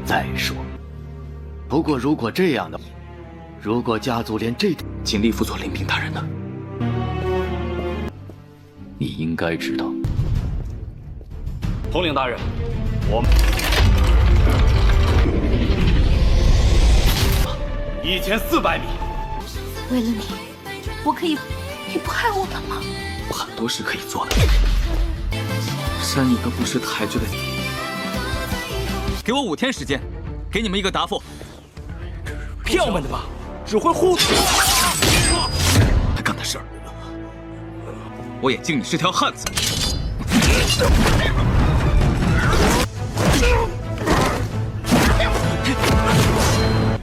再说，不过如果这样的话，如果家族连这点，尽力辅佐林平大人呢？你应该知道。统领大人，我们1400米。为了你，我可以，你不害我的吗？有很多事可以做的。删一个不识抬举的。给我5天时间，给你们一个答复。骗我们的吧？只会糊涂。他干的事儿，我也敬你是条汉子。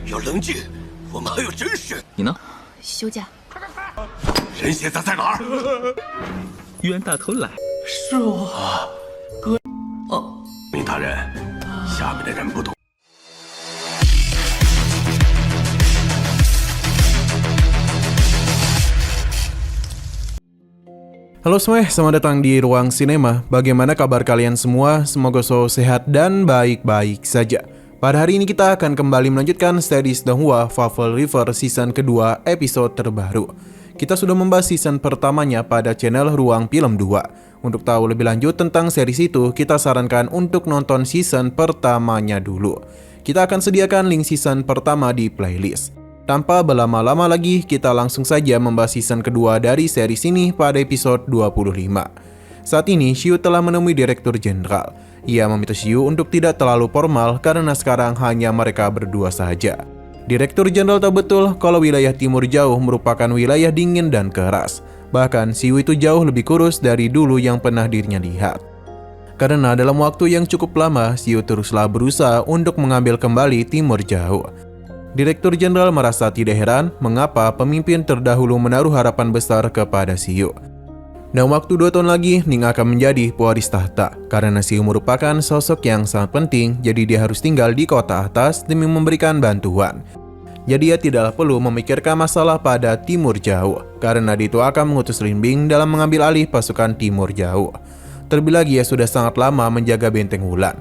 要冷静，我们还有真事。你呢？休假。人现在在哪儿？冤大头来。是我，哥。哦，明大人，下面的人不懂。Halo semuanya, selamat datang di Ruang Sinema. Bagaimana kabar kalian semua? Semoga selalu sehat dan baik-baik saja. Pada hari ini kita akan kembali melanjutkan series Donghua Fable River season kedua episode terbaru. Kita sudah membahas season pertamanya pada channel Ruang Film 2. Untuk tahu lebih lanjut tentang series itu, kita sarankan untuk nonton season pertamanya dulu. Kita akan sediakan link season pertama di playlist. Tanpa berlama-lama lagi, kita langsung saja membahas season kedua dari series ini pada episode 25. Saat ini, Xiu telah menemui Direktur Jenderal. Ia meminta Xiu untuk tidak terlalu formal karena sekarang hanya mereka berdua saja. Direktur Jenderal tahu betul kalau wilayah Timur Jauh merupakan wilayah dingin dan keras. Bahkan, Xiu itu jauh lebih kurus dari dulu yang pernah dirinya lihat. Karena dalam waktu yang cukup lama, Xiu teruslah berusaha untuk mengambil kembali Timur Jauh. Direktur Jenderal merasa tidak heran mengapa pemimpin terdahulu menaruh harapan besar kepada Xiu. Dalam waktu 2 tahun lagi, Ning akan menjadi pewaris tahta. Karena Xiu merupakan sosok yang sangat penting, jadi dia harus tinggal di kota atas demi memberikan bantuan. Jadi ia tidaklah perlu memikirkan masalah pada Timur Jauh, karena dia itu akan mengutus Lin Bing dalam mengambil alih pasukan Timur Jauh. Terlebih lagi ia sudah sangat lama menjaga Benteng Wulan,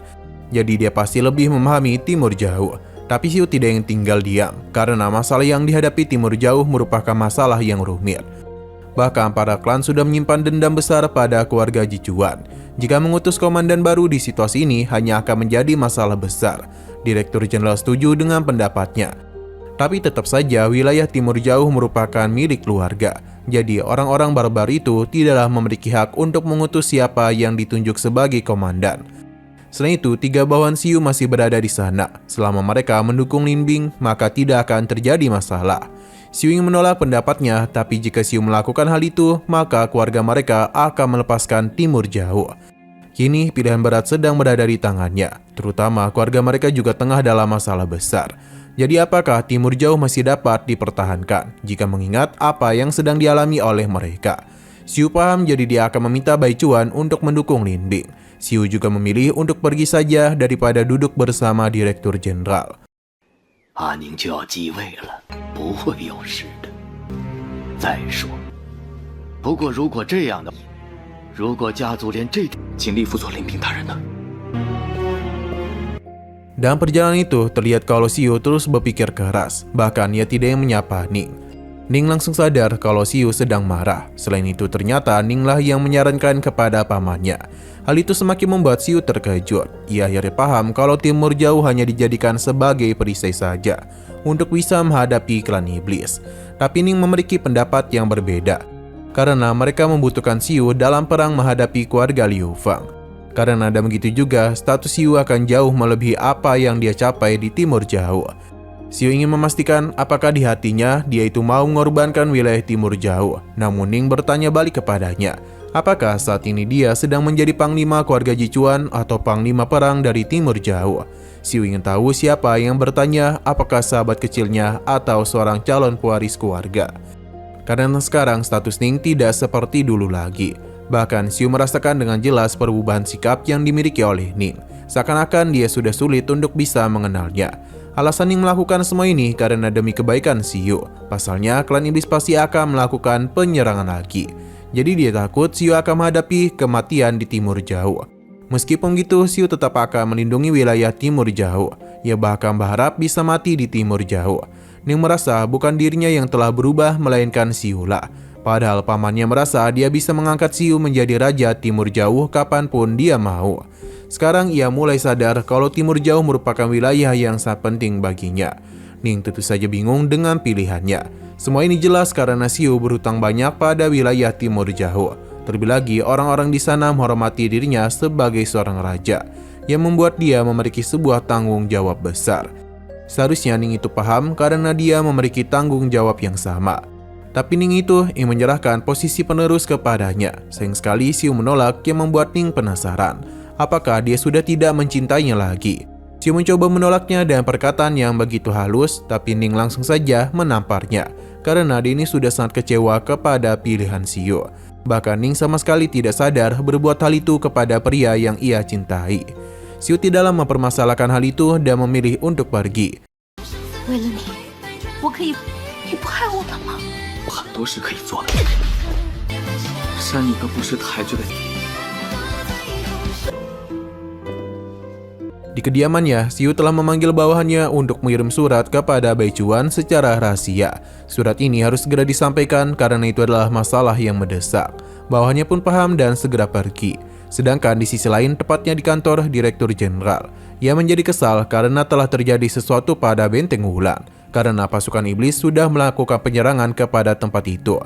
jadi dia pasti lebih memahami Timur Jauh. Tapi Xiu tidak ingin tinggal diam, karena masalah yang dihadapi Timur Jauh merupakan masalah yang rumit. Bahkan para klan sudah menyimpan dendam besar pada keluarga Jichuan. Jika mengutus komandan baru di situasi ini hanya akan menjadi masalah besar. Direktur Jenderal setuju dengan pendapatnya. Tapi tetap saja wilayah Timur Jauh merupakan milik keluarga. Jadi orang-orang barbar itu tidaklah memiliki hak untuk mengutus siapa yang ditunjuk sebagai komandan. Selain itu, 3 bawahan Xiu masih berada di sana. Selama mereka mendukung Lin Bing, maka tidak akan terjadi masalah. Xiu ingin menolak pendapatnya, tapi jika Xiu melakukan hal itu, maka keluarga mereka akan melepaskan Timur Jauh. Kini, pilihan berat sedang berada di tangannya, terutama keluarga mereka juga tengah dalam masalah besar. Jadi apakah Timur Jauh masih dapat dipertahankan jika mengingat apa yang sedang dialami oleh mereka? Xiu paham, jadi dia akan meminta Bai Chuan untuk mendukung Lin Bing. Xiu juga memilih untuk pergi saja daripada duduk bersama Direktur Jenderal. 阿宁就要继位了，不会有事的。再说，不过如果这样的话，如果家族连这点，尽力辅佐林平大人呢？ Dalam perjalanan itu, terlihat kalau Xiu terus berpikir keras, bahkan ia tidak ingin menyapa Ning. Ning langsung sadar kalau Xiu sedang marah. Selain itu, ternyata Ninglah yang menyarankan kepada pamannya. Hal itu semakin membuat Xiu terkejut. Ia akhirnya paham kalau Timur Jauh hanya dijadikan sebagai perisai saja untuk bisa menghadapi klan iblis. Tapi Ning memiliki pendapat yang berbeda, karena mereka membutuhkan Xiu dalam perang menghadapi keluarga Liu Fang. Karena ada begitu juga, status Xiu akan jauh melebihi apa yang dia capai di Timur Jauh. Xiu ingin memastikan apakah di hatinya dia itu mau mengorbankan wilayah Timur Jauh. Namun Ning bertanya balik kepadanya, apakah saat ini dia sedang menjadi panglima keluarga Jichuan atau panglima perang dari Timur Jauh? Xiu ingin tahu siapa yang bertanya, apakah sahabat kecilnya atau seorang calon pewaris keluarga. Karena sekarang status Ning tidak seperti dulu lagi. Bahkan Xiu merasakan dengan jelas perubahan sikap yang dimiliki oleh Ning. Seakan-akan dia sudah sulit untuk bisa mengenalnya. Alasan Ning melakukan semua ini karena demi kebaikan Xiu. Pasalnya, klan iblis pasti akan melakukan penyerangan lagi. Jadi dia takut Xiu akan menghadapi kematian di Timur Jauh. Meskipun gitu, Xiu tetap akan melindungi wilayah Timur Jauh. Ia bahkan berharap bisa mati di timur jauh. Ning merasa bukan dirinya yang telah berubah melainkan Siu-lah. Padahal pamannya merasa dia bisa mengangkat Siu menjadi raja timur jauh kapanpun dia mau. Sekarang ia mulai sadar kalau timur jauh merupakan wilayah yang sangat penting baginya. Ning tentu saja bingung dengan pilihannya. Semua ini jelas karena Siu berhutang banyak pada wilayah timur jauh. Terlebih lagi orang-orang di sana menghormati dirinya sebagai seorang raja, yang membuat dia memiliki sebuah tanggung jawab besar. Seharusnya Ning itu paham karena dia memiliki tanggung jawab yang sama. Tapi Ning itu ingin menyerahkan posisi penerus kepadanya. Sayang sekali Siu menolak yang membuat Ning penasaran. Apakah dia sudah tidak mencintainya lagi? Siu mencoba menolaknya dengan perkataan yang begitu halus, tapi Ning langsung saja menamparnya. Karena dia ini sudah sangat kecewa kepada pilihan Siu. Bahkan Ning sama sekali tidak sadar berbuat hal itu kepada pria yang ia cintai. Siu tidak lama mempermasalahkan hal itu dan memilih untuk pergi. 为了你，我可以，你不害我了吗？我很多事可以做的，删一个不识抬举的你。 Di kediamannya, Siu telah memanggil bawahannya untuk mengirim surat kepada Baichuan secara rahasia. Surat ini harus segera disampaikan karena itu adalah masalah yang mendesak. Bawahannya pun paham dan segera pergi. Sedangkan di sisi lain, tepatnya di kantor Direktur Jenderal, ia menjadi kesal karena telah terjadi sesuatu pada Benteng Wulan, karena pasukan iblis sudah melakukan penyerangan kepada tempat itu.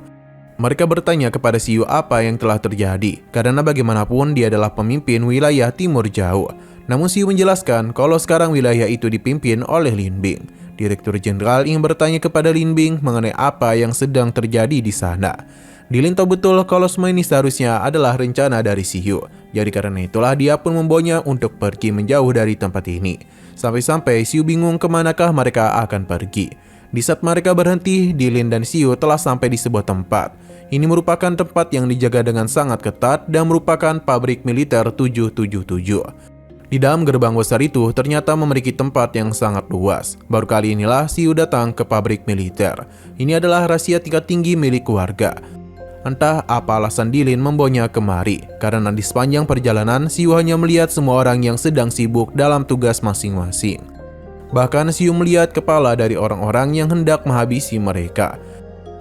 Mereka bertanya kepada Siu apa yang telah terjadi, karena bagaimanapun dia adalah pemimpin wilayah timur jauh. Namun Siu menjelaskan kalau sekarang wilayah itu dipimpin oleh Lin Bing. Direktur Jenderal ingin bertanya kepada Lin Bing mengenai apa yang sedang terjadi di sana. Dilin tahu betul kalau semua ini seharusnya adalah rencana dari Siu. Jadi karena itulah dia pun membawanya untuk pergi menjauh dari tempat ini. Sampai-sampai Siu bingung kemanakah mereka akan pergi. Di saat mereka berhenti, Dilin dan Siu telah sampai di sebuah tempat. Ini merupakan tempat yang dijaga dengan sangat ketat dan merupakan pabrik militer 777. Di dalam gerbang besar itu ternyata memiliki tempat yang sangat luas. Baru kali inilah Siu datang ke pabrik militer. Ini adalah rahasia tingkat tinggi milik keluarga. Entah apa alasan Dilin membawanya kemari, karena di sepanjang perjalanan Siu hanya melihat semua orang yang sedang sibuk dalam tugas masing-masing. Bahkan Siu melihat kepala dari orang-orang yang hendak menghabisi mereka.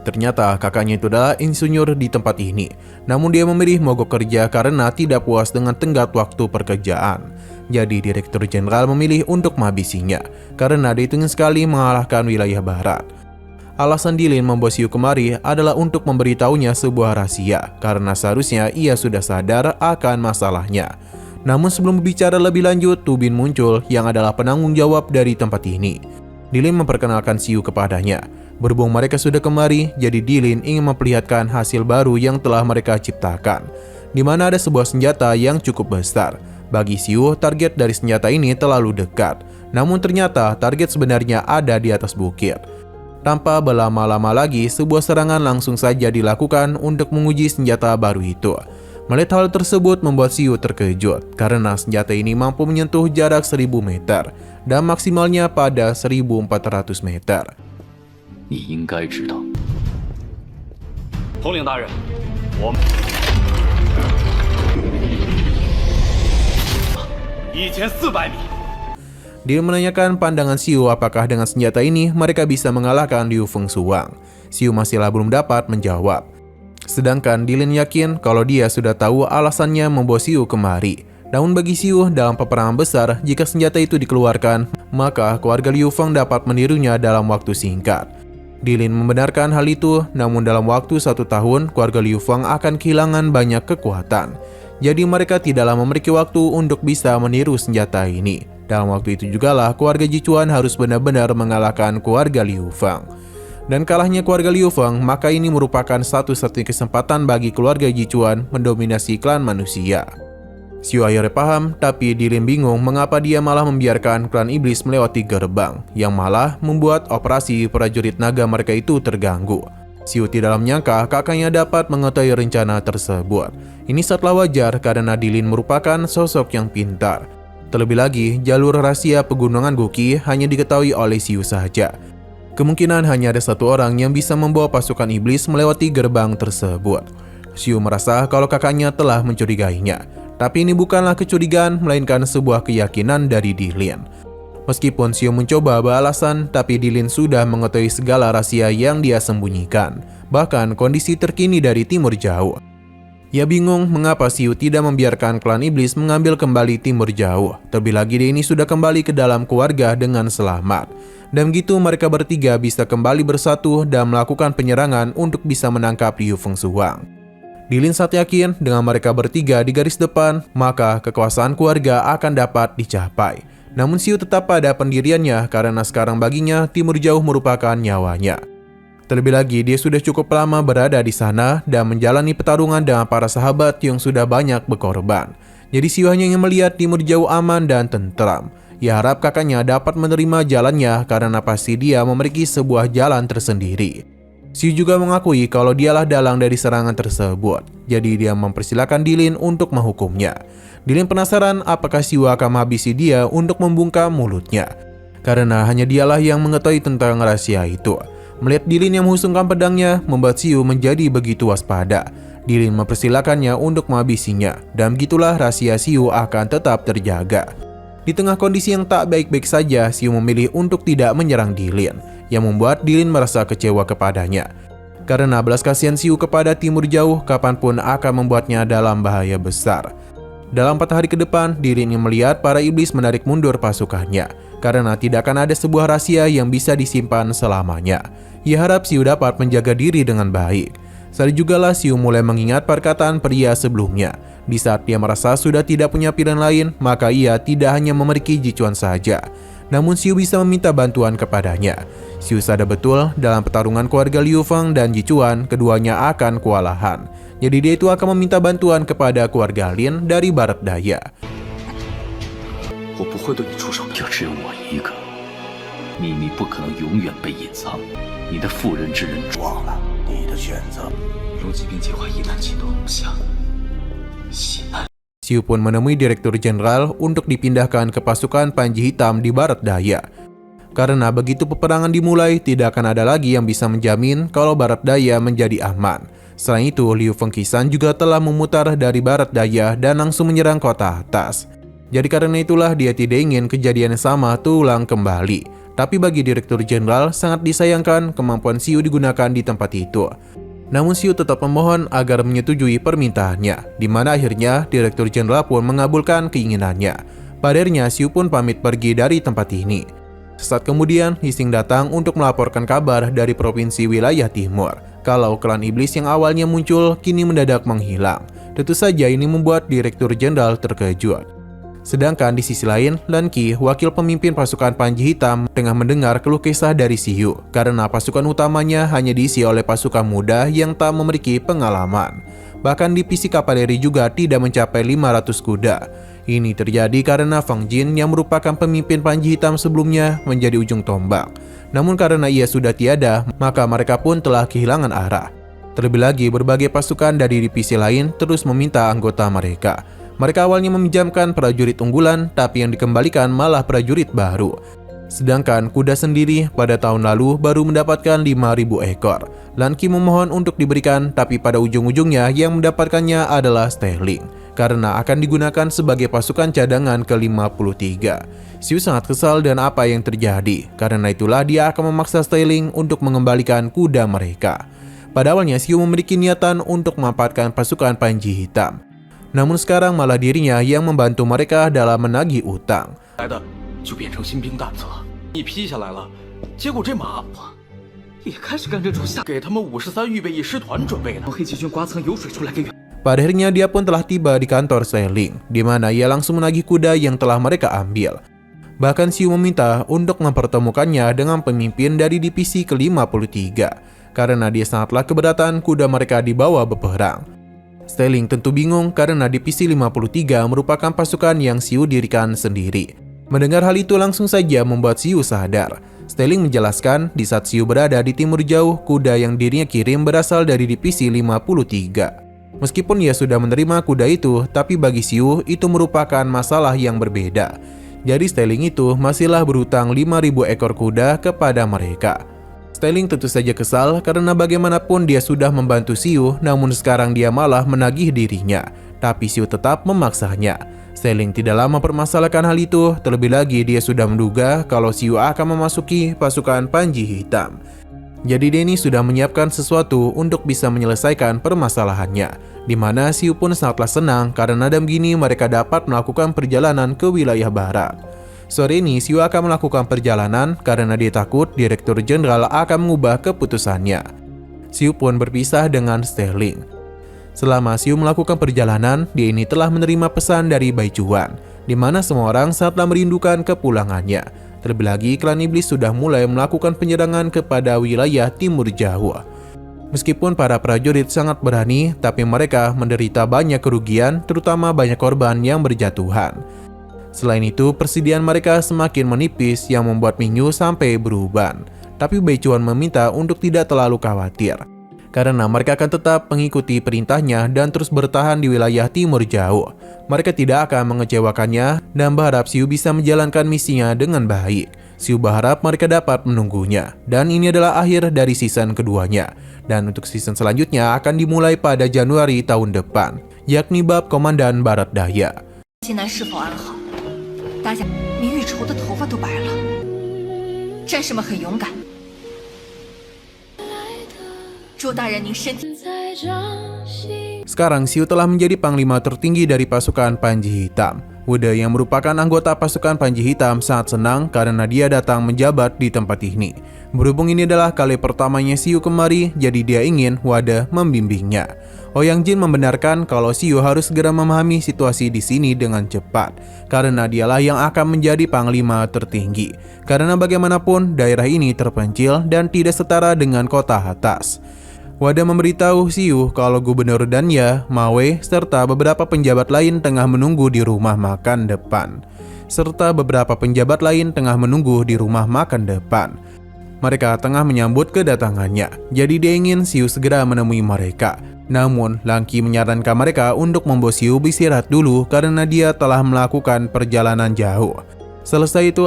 Ternyata kakaknya itu adalah insinyur di tempat ini. Namun dia memilih mogok kerja karena tidak puas dengan tenggat waktu pekerjaan. Jadi Direktur Jenderal memilih untuk menghabisinya karena dia ingin sekali mengalahkan wilayah barat. Alasan Dilin membawa Siu kemari adalah untuk memberitahunya sebuah rahasia karena seharusnya ia sudah sadar akan masalahnya. Namun sebelum berbicara lebih lanjut, Tubin muncul yang adalah penanggung jawab dari tempat ini. Dilin memperkenalkan Siu kepadanya. Berhubung mereka sudah kemari, jadi Dilin ingin memperlihatkan hasil baru yang telah mereka ciptakan, di mana ada sebuah senjata yang cukup besar. Bagi Siu, target dari senjata ini terlalu dekat. Namun ternyata target sebenarnya ada di atas bukit. Tanpa berlama-lama lagi, sebuah serangan langsung saja dilakukan untuk menguji senjata baru itu. Melihat hal tersebut membuat Siu terkejut, karena senjata ini mampu menyentuh jarak 1000 meter, dan maksimalnya pada 1400 meter. 你应该知道。统领大人，我们1400米。 Dia menanyakan pandangan Siu apakah dengan senjata ini mereka bisa mengalahkan Liu Fengsuang. Siu masihlah belum dapat menjawab. Sedangkan Dilin yakin kalau dia sudah tahu alasannya membawa Siu kemari. Namun bagi Siu, dalam peperangan besar, jika senjata itu dikeluarkan, maka keluarga Liu Feng dapat menirunya dalam waktu singkat. Dilin membenarkan hal itu, namun dalam waktu 1 tahun, keluarga Liu Feng akan kehilangan banyak kekuatan. Jadi mereka tidaklah memiliki waktu untuk bisa meniru senjata ini. Dalam waktu itu jugalah keluarga Jichuan harus benar-benar mengalahkan keluarga Liu Feng. Dan kalahnya keluarga Liu Feng, maka ini merupakan satu-satunya kesempatan bagi keluarga Jichuan mendominasi klan manusia. Siu akhirnya paham, tapi Dilin bingung mengapa dia malah membiarkan klan iblis melewati gerbang, yang malah membuat operasi prajurit naga mereka itu terganggu. Siu tidak menyangka kakaknya dapat mengetahui rencana tersebut. Ini sangatlah wajar karena Dilin merupakan sosok yang pintar. Terlebih lagi, jalur rahasia pegunungan Guqi hanya diketahui oleh Siu saja. Kemungkinan hanya ada satu orang yang bisa membawa pasukan iblis melewati gerbang tersebut. Siu merasa kalau kakaknya telah mencurigainya. Tapi ini bukanlah kecurigaan, melainkan sebuah keyakinan dari Dilin. Meskipun Xiu mencoba beralasan, tapi Dilin sudah mengetahui segala rahasia yang dia sembunyikan, bahkan kondisi terkini dari Timur Jauh. Ia bingung mengapa Xiu tidak membiarkan klan iblis mengambil kembali Timur Jauh. Terlebih lagi dia ini sudah kembali ke dalam keluarga dengan selamat. Dan begitu mereka bertiga bisa kembali bersatu dan melakukan penyerangan untuk bisa menangkap Liu Fengshuang. Dilin sangat yakin dengan mereka bertiga di garis depan, maka kekuasaan keluarga akan dapat dicapai. Namun Xiu tetap pada pendiriannya karena sekarang baginya Timur Jauh merupakan nyawanya. Terlebih lagi dia sudah cukup lama berada di sana dan menjalani pertarungan dengan para sahabat yang sudah banyak berkorban. Jadi Xiu hanya ingin melihat Timur Jauh aman dan tentram. Ia harap kakaknya dapat menerima jalannya karena pasti dia memiliki sebuah jalan tersendiri. Xiu juga mengakui kalau dialah dalang dari serangan tersebut. Jadi dia mempersilahkan Dilin untuk menghukumnya. Dilin penasaran apakah Xiu akan menghabisi dia untuk membungkam mulutnya. Karena hanya dialah yang mengetahui tentang rahasia itu. Melihat Dilin yang menghusungkan pedangnya membuat Xiu menjadi begitu waspada. Dilin mempersilahkannya untuk menghabisinya. Dan begitulah rahasia Xiu akan tetap terjaga. Di tengah kondisi yang tak baik-baik saja, Xiu memilih untuk tidak menyerang Dilin, yang membuat Dilin merasa kecewa kepadanya. Karena belas kasihan Xiu kepada Timur Jauh kapanpun akan membuatnya dalam bahaya besar. Dalam 4 hari ke depan, Dilin ingin melihat para iblis menarik mundur pasukannya, karena tidak akan ada sebuah rahasia yang bisa disimpan selamanya. Ia harap Xiu dapat menjaga diri dengan baik. Saat jugalah Xiu mulai mengingat perkataan pria sebelumnya. Di saat dia merasa sudah tidak punya pilihan lain, maka ia tidak hanya memiliki Jichuan saja. Namun Xiu bisa meminta bantuan kepadanya. Xiu sadar betul dalam pertarungan keluarga Liu Feng dan Jichuan, keduanya akan kewalahan. Jadi dia itu akan meminta bantuan kepada keluarga Lin dari barat daya. 我不会对你出手的。就只有我一个，秘密不可能永远被隐藏。你的妇人之仁忘了你的选择。龙骑兵计划一旦启动，下西南。 Xiu pun menemui Direktur Jenderal untuk dipindahkan ke pasukan Panji Hitam di barat daya. Karena begitu peperangan dimulai, tidak akan ada lagi yang bisa menjamin kalau barat daya menjadi aman. Selain itu, Liu Fengqisan juga telah memutar dari barat daya dan langsung menyerang kota atas. Jadi karena itulah dia tidak ingin kejadian yang sama terulang kembali. Tapi bagi Direktur Jenderal sangat disayangkan kemampuan Xiu digunakan di tempat itu. Namun Xiu tetap memohon agar menyetujui permintaannya, di mana akhirnya Direktur Jenderal pun mengabulkan keinginannya. Pada akhirnya Xiu pun pamit pergi dari tempat ini. Sesaat kemudian, Hixing datang untuk melaporkan kabar dari provinsi wilayah timur, kalau klan iblis yang awalnya muncul kini mendadak menghilang. Tentu saja ini membuat Direktur Jenderal terkejut. Sedangkan di sisi lain, Lan Qi, wakil pemimpin pasukan Panji Hitam, tengah mendengar keluh kesah dari Xiu karena pasukan utamanya hanya diisi oleh pasukan muda yang tak memiliki pengalaman. Bahkan divisi kavaleri juga tidak mencapai 500 kuda. Ini terjadi karena Fang Jin yang merupakan pemimpin Panji Hitam sebelumnya menjadi ujung tombak. Namun karena ia sudah tiada, maka mereka pun telah kehilangan arah. Terlebih lagi, berbagai pasukan dari divisi lain terus meminta anggota mereka. Mereka awalnya meminjamkan prajurit unggulan, tapi yang dikembalikan malah prajurit baru. Sedangkan kuda sendiri pada tahun lalu baru mendapatkan 5.000 ekor. Lan Qi memohon untuk diberikan, tapi pada ujung-ujungnya yang mendapatkannya adalah Sterling, karena akan digunakan sebagai pasukan cadangan ke-53. Xiu sangat kesal dengan apa yang terjadi, karena itulah dia akan memaksa Sterling untuk mengembalikan kuda mereka. Pada awalnya Xiu memiliki niatan untuk memanfaatkan pasukan Panji Hitam. Namun sekarang malah dirinya yang membantu mereka dalam menagih utang. 来的就变成新兵蛋子了，一批下来了，结果这马也开始干这种下，给他们53预备役师团准备的。黑旗军刮蹭油水出来给援。 Pada akhirnya dia pun telah tiba di kantor Sterling, di mana ia langsung menagih kuda yang telah mereka ambil. Bahkan Xiu meminta untuk mempertemukannya dengan pemimpin dari divisi ke-53, karena dia sangatlah keberatan kuda mereka dibawa berperang. Sterling tentu bingung karena divisi 53 merupakan pasukan yang Xiu dirikan sendiri. Mendengar hal itu langsung saja membuat Xiu sadar. Sterling menjelaskan di saat Xiu berada di Timur Jauh, kuda yang dirinya kirim berasal dari divisi 53. Meskipun ia sudah menerima kuda itu, tapi bagi Xiu itu merupakan masalah yang berbeda. Jadi Sterling itu masihlah berhutang 5.000 ekor kuda kepada mereka. Sterling tentu saja kesal karena bagaimanapun dia sudah membantu Xiu, namun sekarang dia malah menagih dirinya. Tapi Xiu tetap memaksanya. Sterling tidaklah mempermasalahkan hal itu, terlebih lagi dia sudah menduga kalau Xiu akan memasuki pasukan Panji Hitam. Jadi Denny sudah menyiapkan sesuatu untuk bisa menyelesaikan permasalahannya, di mana Xiu pun sangatlah senang karena dengan begini mereka dapat melakukan perjalanan ke wilayah barat. Sore ini Xiu akan melakukan perjalanan karena dia takut Direktur Jenderal akan mengubah keputusannya. Xiu pun berpisah dengan Sterling. Selama Xiu melakukan perjalanan, dia ini telah menerima pesan dari Bai Chuan, di mana semua orang sangatlah merindukan kepulangannya. Terlebih lagi, klan iblis sudah mulai melakukan penyerangan kepada wilayah timur jauh. Meskipun para prajurit sangat berani, tapi mereka menderita banyak kerugian, terutama banyak korban yang berjatuhan. Selain itu, persediaan mereka semakin menipis yang membuat Mingyu sampai beruban. Tapi Bai Chuan meminta untuk tidak terlalu khawatir, karena mereka akan tetap mengikuti perintahnya dan terus bertahan di wilayah timur jauh. Mereka tidak akan mengecewakannya dan berharap Xiu bisa menjalankan misinya dengan baik. Xiu berharap mereka dapat menunggunya. Dan ini adalah akhir dari season keduanya. Dan untuk season selanjutnya akan dimulai pada Januari tahun depan, yakni bab Komandan Barat Daya. 西南是否安好？大家，明玉愁的头发都白了。战士们很勇敢，祝大人您身体。 Sekarang Xiu telah menjadi panglima tertinggi dari pasukan Panji Hitam. Wude yang merupakan anggota pasukan Panji Hitam sangat senang karena dia datang menjabat di tempat ini. Berhubung ini adalah kali pertamanya Xiu kemari, jadi dia ingin Wade membimbingnya. Ouyang Jin membenarkan kalau Xiu harus segera memahami situasi di sini dengan cepat, karena dialah yang akan menjadi panglima tertinggi. Karena bagaimanapun daerah ini terpencil dan tidak setara dengan kota atas. Wade memberitahu Xiu kalau Gubernur Danya, Mawe, serta beberapa penjabat lain tengah menunggu di rumah makan depan. Mereka tengah menyambut kedatangannya, jadi dia ingin Xiu segera menemui mereka. Namun, Langqi menyarankan mereka untuk membawa Xiu beristirahat dulu karena dia telah melakukan perjalanan jauh. Selain itu,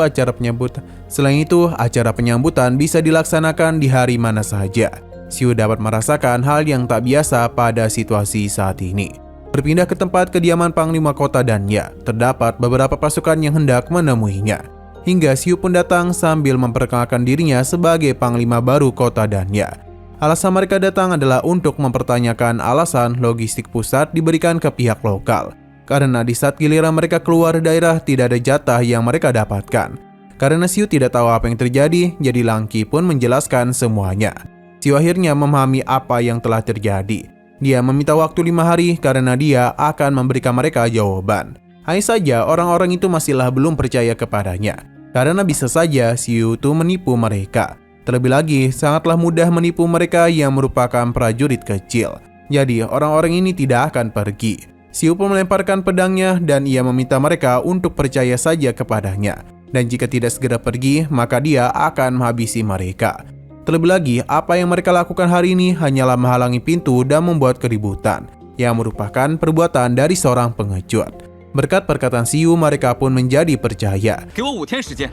acara penyambutan bisa dilaksanakan di hari mana saja. Xiu dapat merasakan hal yang tak biasa pada situasi saat ini. Berpindah ke tempat kediaman Panglima Kota Danya, terdapat beberapa pasukan yang hendak menemuinya. Hingga Xiu pun datang sambil memperkenalkan dirinya sebagai Panglima baru Kota Danya. Alasan mereka datang adalah untuk mempertanyakan alasan logistik pusat diberikan ke pihak lokal. Karena di saat giliran mereka keluar daerah tidak ada jatah yang mereka dapatkan. Karena Xiu tidak tahu apa yang terjadi, jadi Langqi pun menjelaskan semuanya. Xiu akhirnya memahami apa yang telah terjadi. Dia meminta waktu 5 hari karena dia akan memberikan mereka jawaban. Hanya saja orang-orang itu masihlah belum percaya kepadanya, karena bisa saja Xiu itu menipu mereka. Terlebih lagi, sangatlah mudah menipu mereka yang merupakan prajurit kecil. Jadi orang-orang ini tidak akan pergi. Xiu pun melemparkan pedangnya dan ia meminta mereka untuk percaya saja kepadanya. Dan jika tidak segera pergi, maka dia akan menghabisi mereka. Terlebih lagi, apa yang mereka lakukan hari ini hanyalah menghalangi pintu dan membuat keributan, yang merupakan perbuatan dari seorang pengecut. Berkat perkataan Xiu, mereka pun menjadi percaya. 给我5天时间，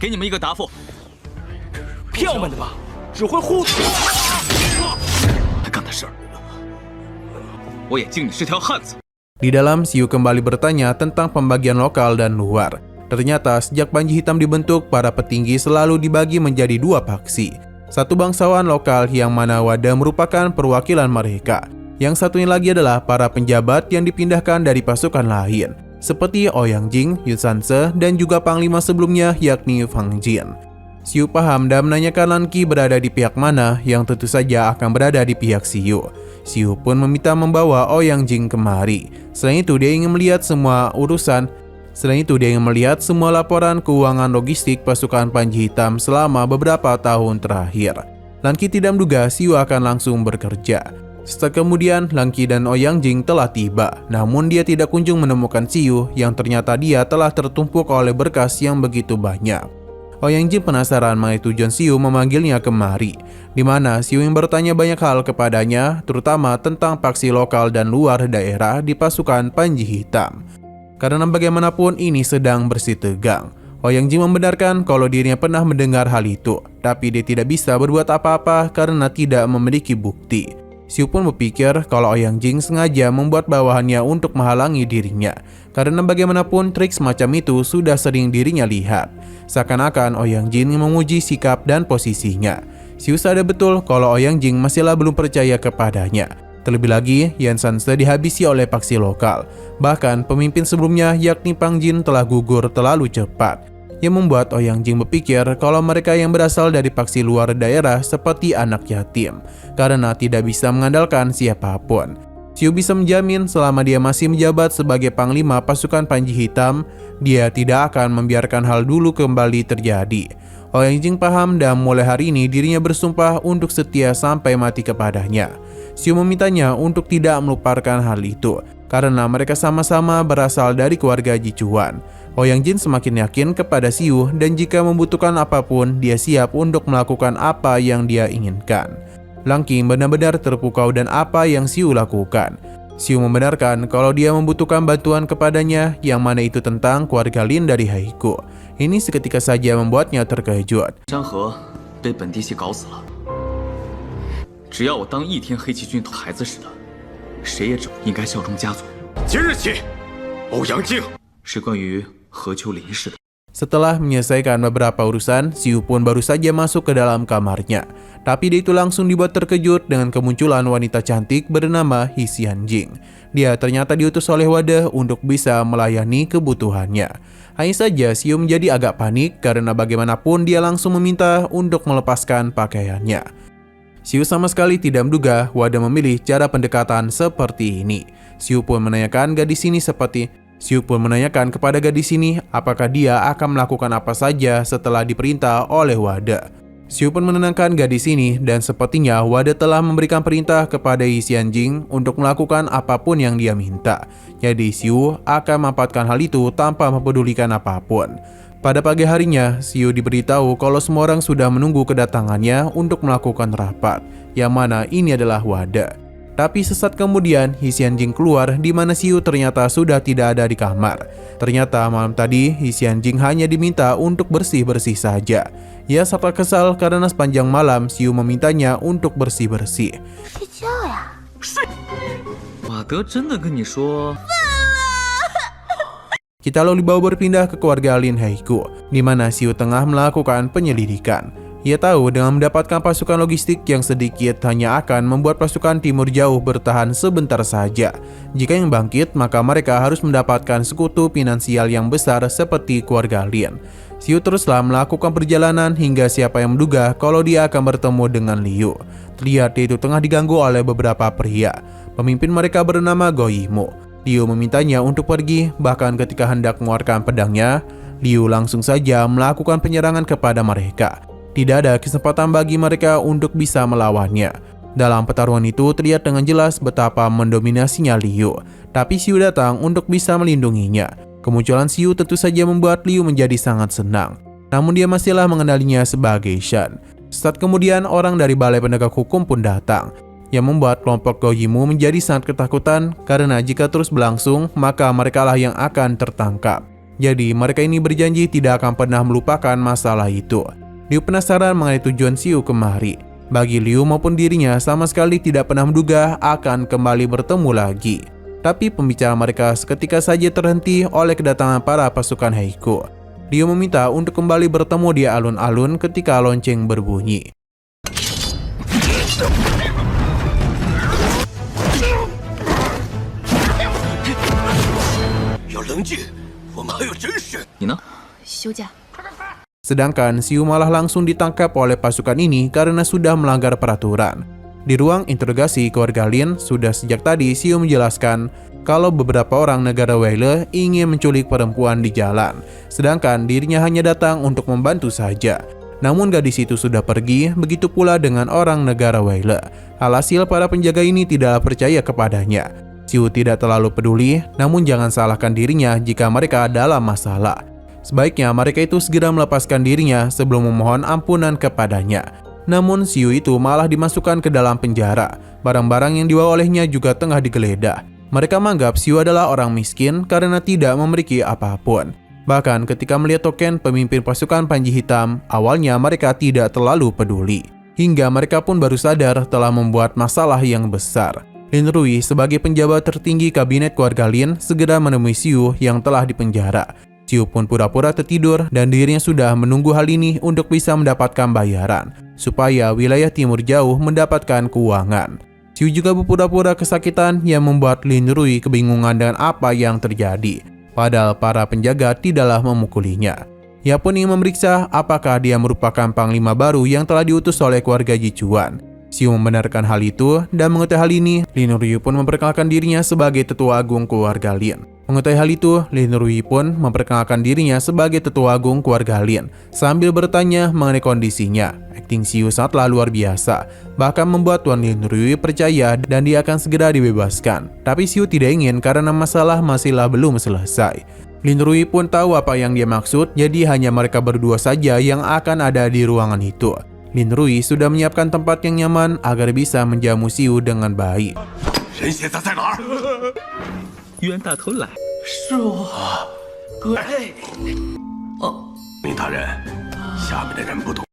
给你们一个答复。票们的吧，只会护短。他干的事儿，我也敬你是条汉子。 Di dalam, Xiu kembali bertanya tentang pembagian lokal dan luar. Ternyata sejak Panji Hitam dibentuk, para petinggi selalu dibagi menjadi 2 faksi. Satu bangsawan lokal yang mana Wade merupakan perwakilan mereka. Yang satunya lagi adalah para penjabat yang dipindahkan dari pasukan lain, seperti Ouyang Jing, Yu Sanse, dan juga panglima sebelumnya yakni Fang Jin. Xiu paham dan menanyakan Langqi berada di pihak mana, yang tentu saja akan berada di pihak Xiu. Xiu pun meminta membawa Ouyang Jing kemari. Selain itu dia ingin melihat semua laporan keuangan logistik pasukan Panji Hitam selama beberapa tahun terakhir. Langqi tidak menduga Xiu akan langsung bekerja. Setelah kemudian, Langqi dan Ouyang Jing telah tiba, namun dia tidak kunjung menemukan Xiu yang ternyata dia telah tertumpuk oleh berkas yang begitu banyak. Ouyang Jing penasaran mengenai tujuan Xiu memanggilnya kemari, di mana Xiu yang bertanya banyak hal kepadanya, terutama tentang faksi lokal dan luar daerah di pasukan Panji Hitam. Karena bagaimanapun ini sedang bersih tegang. Ouyang Jing membenarkan kalau dirinya pernah mendengar hal itu, tapi dia tidak bisa berbuat apa-apa karena tidak memiliki bukti. Xiu pun berpikir kalau Ouyang Jing sengaja membuat bawahannya untuk menghalangi dirinya, karena bagaimanapun trik semacam itu sudah sering dirinya lihat. Seakan-akan Ouyang Jing menguji sikap dan posisinya. Xiu sadar betul kalau Ouyang Jing masihlah belum percaya kepadanya. Terlebih lagi, Yan Shanse dihabisi oleh paksi lokal. Bahkan pemimpin sebelumnya yakni Pang Jin telah gugur terlalu cepat, yang membuat Ouyang Jing berpikir kalau mereka yang berasal dari paksi luar daerah seperti anak yatim, karena tidak bisa mengandalkan siapapun. Xiu bisa menjamin selama dia masih menjabat sebagai panglima pasukan Panji Hitam, dia tidak akan membiarkan hal dulu kembali terjadi. Ouyang Jing paham dan mulai hari ini dirinya bersumpah untuk setia sampai mati kepadanya. Xiu memintanya untuk tidak melupakan hal itu, karena mereka sama-sama berasal dari keluarga Jichuan. Ouyang Jing semakin yakin kepada Xiu dan jika membutuhkan apapun, dia siap untuk melakukan apa yang dia inginkan. Lang Qing benar-benar terpukau dan apa yang Xiu lakukan. Xiu membenarkan kalau dia membutuhkan bantuan kepadanya, yang mana itu tentang keluarga Lin dari Haiku. Ini seketika saja membuatnya terkejut. 山河被本地系搞死了，只要我当一天黑旗军孩子似的，谁也只应该效忠家族。即日起，欧阳靖是关于何秋林氏的。 Setelah menyelesaikan beberapa urusan, Xiu pun baru saja masuk ke dalam kamarnya. Tapi dia itu langsung dibuat terkejut dengan kemunculan wanita cantik bernama He Xianjing. Dia ternyata diutus oleh Wada untuk bisa melayani kebutuhannya. Hanya saja Xiu menjadi agak panik karena bagaimanapun dia langsung meminta untuk melepaskan pakaiannya. Xiu sama sekali tidak menduga Wada memilih cara pendekatan seperti ini. Xiu pun menanyakan kepada gadis ini apakah dia akan melakukan apa saja setelah diperintah oleh Wada. Xiu pun menenangkan gadis ini dan sepertinya Wada telah memberikan perintah kepada He Xianjing untuk melakukan apapun yang dia minta. Jadi Xiu akan memanfaatkan hal itu tanpa mempedulikan apapun. Pada pagi harinya, Xiu diberitahu kalau semua orang sudah menunggu kedatangannya untuk melakukan rapat, yang mana ini adalah Wada. Tapi sesaat kemudian, He Xianjing keluar di mana Xiu ternyata sudah tidak ada di kamar. Ternyata malam tadi, He Xianjing hanya diminta untuk bersih-bersih saja. Ia serta kesal karena sepanjang malam Xiu memintanya untuk bersih-bersih. 睡觉呀。瓦德真的跟你说？ Kita lalu dibawa berpindah ke keluarga Lin Haiku, di mana Xiu tengah melakukan penyelidikan. Ia tahu dengan mendapatkan pasukan logistik yang sedikit hanya akan membuat pasukan timur jauh bertahan sebentar saja. Jika yang bangkit, maka mereka harus mendapatkan sekutu finansial yang besar seperti keluarga Lin. Xiu teruslah melakukan perjalanan hingga siapa yang menduga kalau dia akan bertemu dengan Liu. Terlihat dia itu tengah diganggu oleh beberapa pria. Pemimpin mereka bernama Go Yimou. Liu memintanya untuk pergi, bahkan ketika hendak mengeluarkan pedangnya, Liu langsung saja melakukan penyerangan kepada mereka. Tidak ada kesempatan bagi mereka untuk bisa melawannya. Dalam pertarungan itu terlihat dengan jelas betapa mendominasinya Liu, tapi Xiu datang untuk bisa melindunginya. Kemunculan Xiu tentu saja membuat Liu menjadi sangat senang, namun dia masihlah mengenalinya sebagai Shan. Saat kemudian orang dari Balai Penegak Hukum pun datang, yang membuat kelompok Go Yimou menjadi sangat ketakutan karena jika terus berlangsung, maka merekalah yang akan tertangkap. Jadi mereka ini berjanji tidak akan pernah melupakan masalah itu. Liu penasaran mengenai tujuan Xiu kemari. Bagi Liu maupun dirinya sama sekali tidak pernah menduga akan kembali bertemu lagi. Tapi pembicaraan mereka seketika saja terhenti oleh kedatangan para pasukan Haiku. Liu meminta untuk kembali bertemu di alun-alun ketika lonceng berbunyi. Sedangkan Xiu malah langsung ditangkap oleh pasukan ini karena sudah melanggar peraturan. Di ruang interogasi keluarga Lin, sudah sejak tadi Xiu menjelaskan kalau beberapa orang negara Weile ingin menculik perempuan di jalan, sedangkan dirinya hanya datang untuk membantu saja. Namun gadis itu sudah pergi, begitu pula dengan orang negara Weile. Alhasil para penjaga ini tidak percaya kepadanya. Xiu tidak terlalu peduli, namun jangan salahkan dirinya jika mereka dalam masalah. Sebaiknya mereka itu segera melepaskan dirinya sebelum memohon ampunan kepadanya. Namun Xiu itu malah dimasukkan ke dalam penjara. Barang-barang yang dibawa olehnya juga tengah digeledah. Mereka menganggap Xiu adalah orang miskin karena tidak memiliki apapun. Bahkan ketika melihat token pemimpin pasukan Panji Hitam, awalnya mereka tidak terlalu peduli. hingga mereka pun baru sadar telah membuat masalah yang besar. Lin Rui sebagai penjabat tertinggi kabinet keluarga Lin segera menemui Xiu yang telah dipenjara. Xiu pun pura-pura tertidur dan dirinya sudah menunggu hal ini untuk bisa mendapatkan bayaran, supaya wilayah timur jauh mendapatkan keuangan. Xiu juga berpura-pura kesakitan yang membuat Lin Rui kebingungan dengan apa yang terjadi. Padahal para penjaga tidaklah memukulinya. Ia pun ingin memeriksa apakah dia merupakan panglima baru yang telah diutus oleh keluarga Jichuan. Xiu membenarkan hal itu dan mengetahui hal ini, Lin Rui pun memperkenalkan dirinya sebagai tetua agung keluarga Lin. Mengetahui hal itu, Lin Rui pun memperkenalkan dirinya sebagai tetua agung keluarga Lin sambil bertanya mengenai kondisinya. Akting Xiu sangatlah luar biasa, bahkan membuat Tuan Lin Rui percaya dan dia akan segera dibebaskan. Tapi Xiu tidak ingin karena masalah masihlah belum selesai. Lin Rui pun tahu apa yang dia maksud, jadi hanya mereka berdua saja yang akan ada di ruangan itu. Lin Rui sudah menyiapkan tempat yang nyaman agar bisa menjamu Xiu dengan baik. 人现在在哪儿？ 冤大头来。 是我，哥。明大人，下面的人不懂。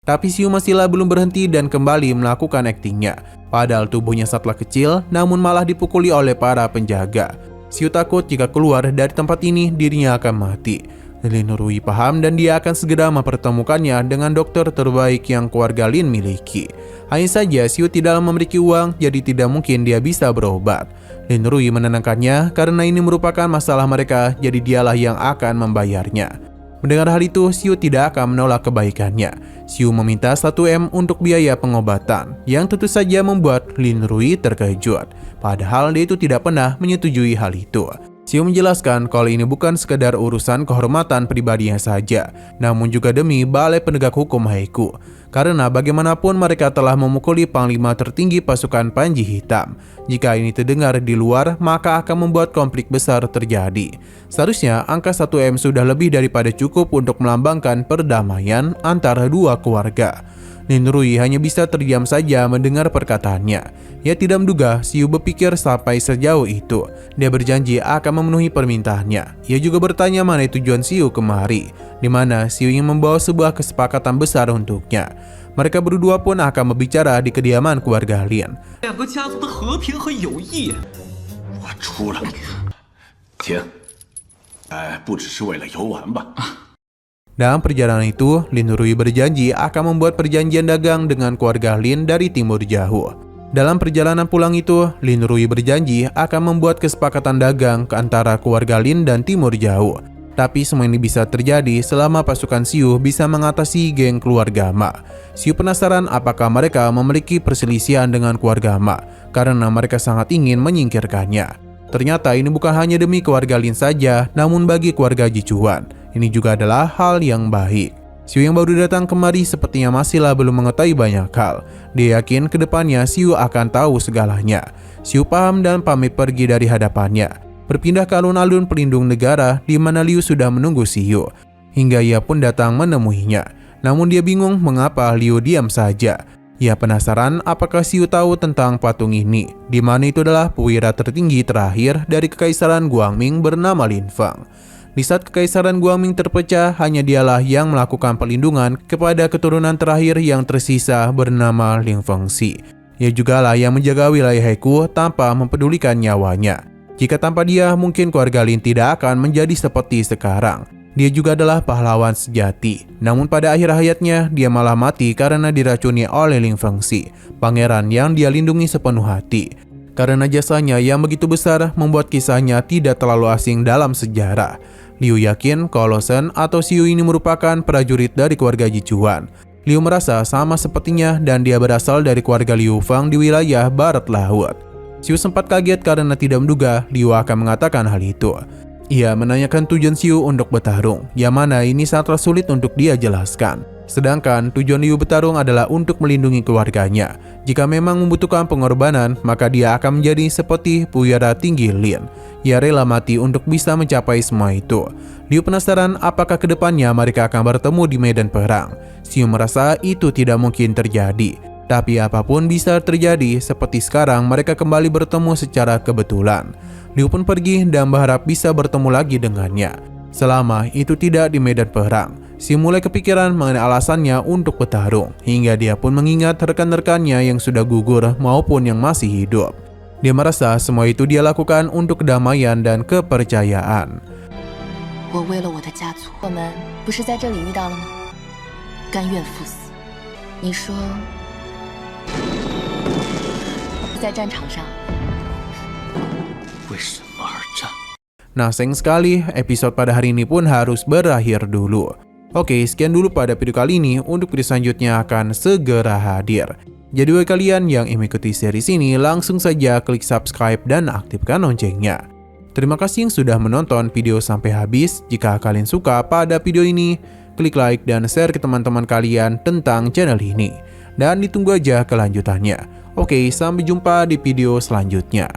Tapi Xiu masihlah belum berhenti dan kembali melakukan aktingnya. Padahal tubuhnya sangatlah kecil, namun malah dipukuli oleh para penjaga. Xiu takut jika keluar dari tempat ini dirinya akan mati. Lin Rui paham dan dia akan segera mempertemukannya dengan dokter terbaik yang keluarga Lin miliki. Hanya saja Xiu tidak memiliki uang, jadi tidak mungkin dia bisa berobat. Lin Rui menenangkannya karena ini merupakan masalah mereka, jadi dialah yang akan membayarnya. Mendengar hal itu, Xiu tidak akan menolak kebaikannya. Xiu meminta 1 M untuk biaya pengobatan, yang tentu saja membuat Lin Rui terkejut. Padahal dia itu tidak pernah menyetujui hal itu. Xiu menjelaskan kalau ini bukan sekedar urusan kehormatan pribadinya saja, namun juga demi Balai Penegak Hukum Haiku. Karena bagaimanapun mereka telah memukuli panglima tertinggi pasukan Panji Hitam. Jika ini terdengar di luar, maka akan membuat konflik besar terjadi. Seharusnya angka 1 M sudah lebih daripada cukup untuk melambangkan perdamaian antara dua keluarga. Lin Rui hanya bisa terdiam saja mendengar perkataannya. Ia tidak menduga Xiu berpikir sampai sejauh itu. Dia berjanji akan memenuhi permintaannya. Ia juga bertanya mana tujuan Xiu kemari, di mana Xiu ingin membawa sebuah kesepakatan besar untuknya. Mereka berdua pun akan berbicara di kediaman keluarga Lin. 两个家族的和平和友谊。我出了，请。不只是为了游玩吧？ Dalam perjalanan itu, Lin Rui berjanji akan membuat perjanjian dagang dengan keluarga Lin dari timur jauh. Dalam perjalanan pulang itu, Lin Rui berjanji akan membuat kesepakatan dagang ke antara keluarga Lin dan timur jauh. Tapi semua ini bisa terjadi selama pasukan Xiu bisa mengatasi geng keluarga Ma. Xiu penasaran apakah mereka memiliki perselisihan dengan keluarga Ma, karena mereka sangat ingin menyingkirkannya. Ternyata ini bukan hanya demi keluarga Lin saja, namun bagi keluarga Jichuan. Ini juga adalah hal yang baik. Xiu yang baru datang kemari sepertinya masihlah belum mengetahui banyak hal. Dia yakin kedepannya Xiu akan tahu segalanya. Xiu paham dan pamit pergi dari hadapannya. Berpindah ke alun-alun pelindung negara di mana Liu sudah menunggu Xiu. Hingga ia pun datang menemuinya. Namun dia bingung mengapa Liu diam saja. Ia penasaran apakah Xiu tahu tentang patung ini, di mana itu adalah perwira tertinggi terakhir dari Kekaisaran Guangming bernama Lin Feng. Di saat Kekaisaran Guangming terpecah, hanya dialah yang melakukan perlindungan kepada keturunan terakhir yang tersisa bernama Ling Fengxi. Ia jugalah yang menjaga wilayah Haiku tanpa mempedulikan nyawanya. Jika tanpa dia, mungkin keluarga Lin tidak akan menjadi seperti sekarang. Dia juga adalah pahlawan sejati. Namun pada akhir hayatnya, dia malah mati karena diracuni oleh Ling Fengxi, pangeran yang dia lindungi sepenuh hati. Karena jasanya yang begitu besar membuat kisahnya tidak terlalu asing dalam sejarah. Liu yakin kalau Shen atau Xiu ini merupakan prajurit dari keluarga Jichuan. Liu merasa sama sepertinya dan dia berasal dari keluarga Liu Feng di wilayah barat laut. Xiu sempat kaget karena tidak menduga Liu akan mengatakan hal itu. Ia menanyakan tujuan Xiu untuk bertarung, yang mana ini sangatlah sulit untuk dia jelaskan. Sedangkan tujuan Liu bertarung adalah untuk melindungi keluarganya. Jika memang membutuhkan pengorbanan, maka dia akan menjadi seperti perwira tinggi Lin. Ia rela mati untuk bisa mencapai semua itu. Liu penasaran apakah kedepannya mereka akan bertemu di medan perang. Xiu merasa itu tidak mungkin terjadi. Tapi apapun bisa terjadi, seperti sekarang mereka kembali bertemu secara kebetulan. Liu pun pergi dan berharap bisa bertemu lagi dengannya. Selama itu tidak di medan perang, Si mulai kepikiran mengenai alasannya untuk bertarung, hingga dia pun mengingat rekan-rekannya yang sudah gugur maupun yang masih hidup. Dia merasa semua itu dia lakukan untuk kedamaian dan kepercayaan. 我为了我的家族，我们不是在这里遇到了吗？甘愿赴死。你说，在战场上，为什么而战？ Nah, sayang sekali episode pada hari ini pun harus berakhir dulu. Oke, sekian dulu pada video kali ini. Untuk video selanjutnya akan segera hadir. Jadi bagi kalian yang ingin mengikuti series ini, langsung saja klik subscribe dan aktifkan loncengnya. Terima kasih yang sudah menonton video sampai habis. Jika kalian suka pada video ini, klik like dan share ke teman-teman kalian tentang channel ini. Dan ditunggu aja kelanjutannya. Oke, sampai jumpa di video selanjutnya.